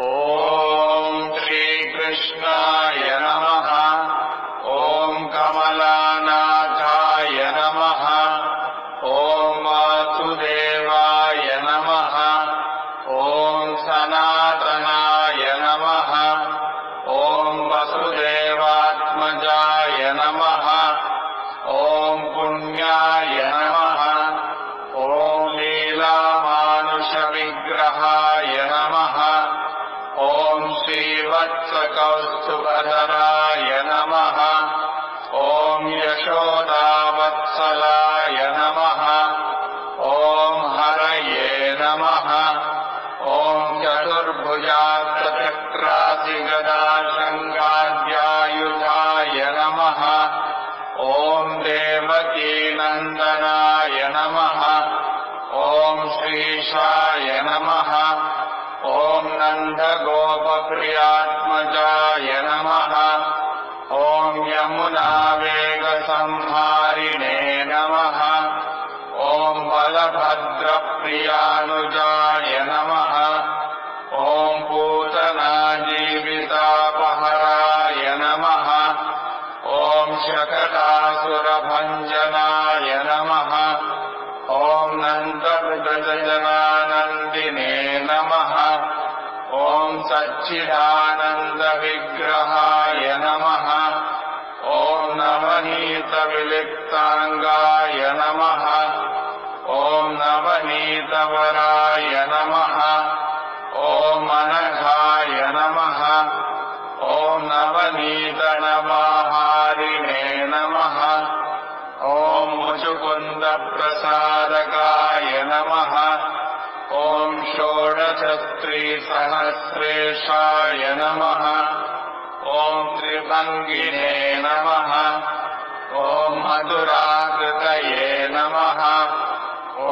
ఓం శ్రీకృష్ణాయ నమః. ఓం కమలానాథాయ నమః. ఓం వాసుదేవాయ నమః. ఓం సనాతనాయ నమః. ఓం వసుదేవాత్మజాయ నమః. ఓం పుణ్యాయ నమః. ఓం లీలామానుష విగ్రహాయ నమః. ఓం శ్రీవత్సకౌస్తుభధరాయ నమః. ఓం యశోదావత్సలాయ నమః. ఓం హరయే నమః. ఓం చతుర్భుజాక్షచక్రాసిగదాశంగాధ్యాయుధాయ నమః. ఓం దేవకీనందనాయ నమః. ఓం శ్రీశాయ నమః. ఓం నందగోపప్రియాత్మజాయ నమః. ఓం యమునావేగసంహారిణే నమః. ఓం బలభద్రప్రియానుజాయ నమః. ఓం పూతనాజీవితాపహరాయ నమః. ఓం శకటాసురభంజనాయ నమః. ఓం నందవృజజనానందినే నమః. ఓం సచ్చిదానంద విగ్రహాయ నమః. ఓం నవనీత విలిప్తాంగాయ నమః. ఓం నవనీతవరాయ నమః. ఓం అనఘాయ నమః. ఓం నవనీతనవాహారిణే నమః. ఓం ముచుకుంద ప్రసాదకాయ నమః. ఓం షోడశస్త్రీసహస్రేషాయ నమః. ఓం త్రిభంగినే నమః. ఓం మధురాకృతయే నమః.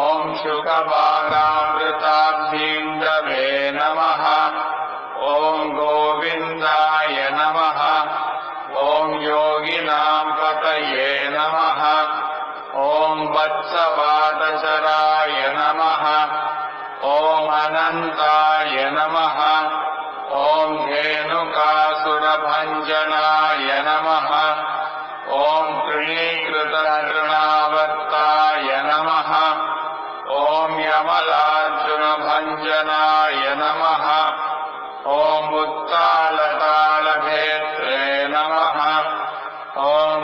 ఓం శుకబాలామృతాబ్ధీందవే నమః. ఓం గోవిందాయ నమః. ఓం యోగినాం పతయే నమః. ఓం వత్సవాదచరాయ నమః. ఓం అనంతాయ నమః. ఓం ధేనుకాసురభంజనాయ నమః. ఓం తృణీకృతతృణావర్తాయ నమః. ఓం యమలార్జునభంజనాయ నమః. ఓం ఉత్తాలతాళభేత్రే నమః. ఓం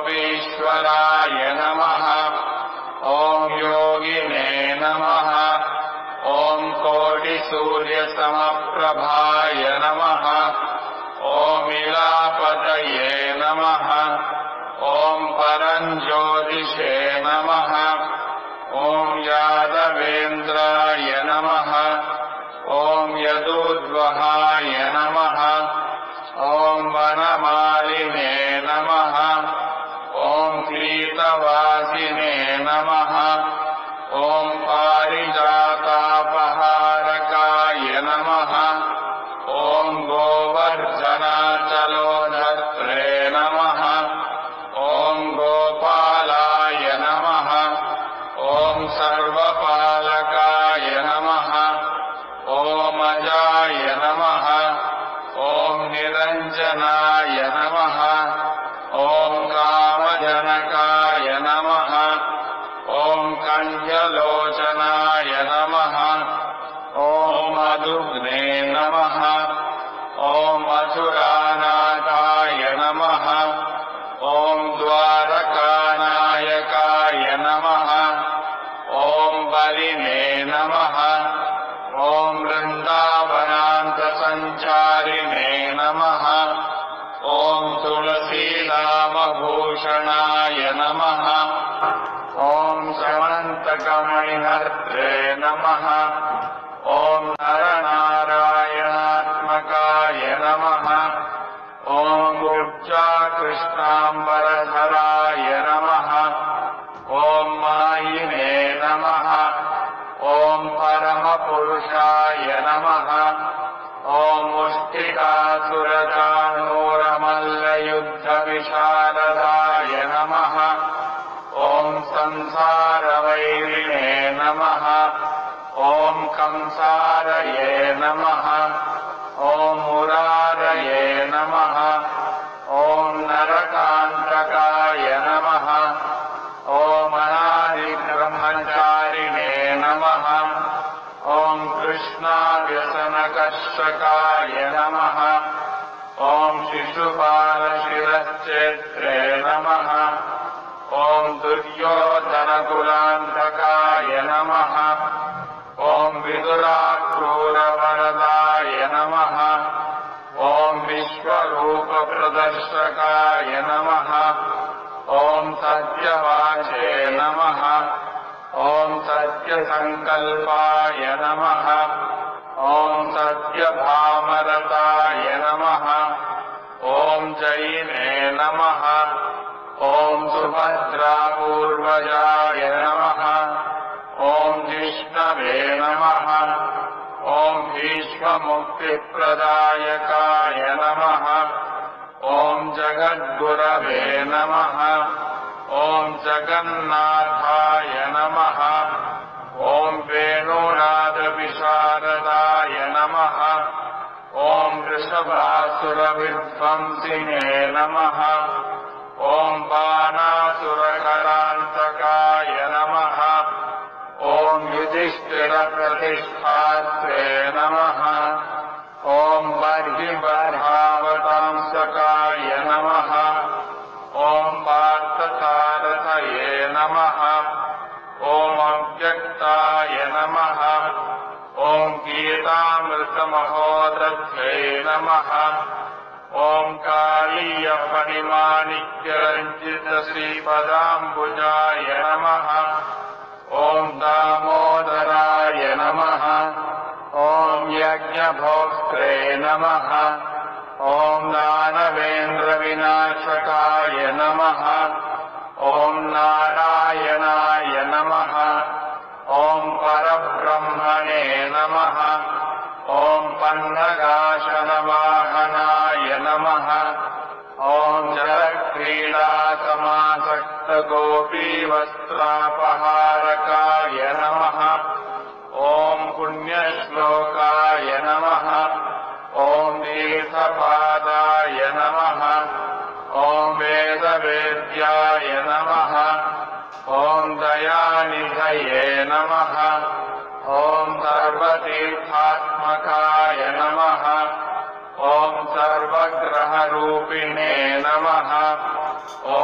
గోపగోపీశ్వరాయ నమః. ఓం యోగినే నమః. ఓం కోటిసూర్యసమప్రభాయ నమః. ఓం ఇలాపతయే నమః. ఓం పరంజ్యోతిషే నమః. ఓం యాదవేంద్రాయ నమః. ఓం యదూద్వహాయ నమః. ఓం వనమాలినే నమః. ఓం పీతవాసినే నమః. ఓం పారిజాతాపహారకాయ నమః. ఓం గోవర్ధనాచలోధత్రే నమః. ఓం గోపాలాయ నమః. ఓం సర్వపాలకాయ నమః. ఓం అజాయ నమః. ఓం నిరంజనాయ నమః. ఓం కామజనకాయ నమః. ఓం కంజలోచనాయ నమః. ఓం మధుగ్నే నమః. ఓం మధురానాథాయ నమః. ఓం ద్వారకానాయకాయ నమః. ఓం బలినే నమః. ఓం బృందావనాంతసంచారిణే నమః. ఓం తులసీనామభూషణాయ నమః. ఓం శమంతకమణిహర్త్రే నమః. ఓం నరనారాయణాత్మకాయ నమః. ఓం గుబ్జాకృష్ణాంబరధరాయ నమః. ఓం మాయినే నమః. ఓం పరమపురుషాయ నమః. ఓం ముష్టికాసురచాణూరమల్లయుద్ధవిశారదాయ నమః. ఓం సంసారవైరిణే నమః. ఓం కంసారయే నమః. कृष्णाव्यसनकर्षकाय नमः। ॐ शिशुपालशिरश्चेत्रे नमः। ॐ दुर्योधनकुलान्तकाय नमः। ॐ विदुराक्रूरवरदाय नमः। ॐ विश्वरूपप्रदर्शकाय नमः। ॐ सत्यवाचे नमः। ॐ सत्यसङ्कल्पाय नमः। ॐ सत्यभामरताय नमः। ॐ जयिने नमः। ॐ सुभद्रापूर्वजाय नमः। ॐ जिष्णवे नमः। ॐ भीष्ममुक्तिप्रदायकाय नमः। ॐ जगद्गुरवे नमः। ॐ जगन्नाथाय नमः। ॐ वेणुनादविशारदाय नमः। ॐ वृषभासुरविध्वंसिने नमः। ॐ बाणासुरकरान्तकाय नमः। ॐ युधिष्ठिरप्रतिष्ठात्रे नमः। ॐ बर्हिबर्हावतांसकाय नमः। ॐ पार्थसारथये नमः। ॐ अव्यक्ताय नमः। ॐ गीतामृतमहोदध्यै नमः। ॐ कालीयफणिमाणिक्यरञ्जितश्रीपदाम्बुजाय नमः। ॐ दामोदराय नमः। ॐ यज्ञभोक्त्रे नमः। ॐ दानवेन्द्रविनाशकाय नमः। ॐ नारायणाय नमः। ॐ परब्रह्मणे नमः। ॐ पन्नगाशनवाहनाय नमः। ॐ जलक्रीडासमासक्तगोपीवस्त्रापहारकाय नमः। ॐ पुण्यश्लोकाय नमः। ॐ तीर्थपादाय नमः। ॐ वेदवेद्याय नमः। ॐ दयानिधये नमः। ॐ सर्वतीर्थात्मकाय नमः। ॐ सर्वग्रहरूपिणे नमः। ॐ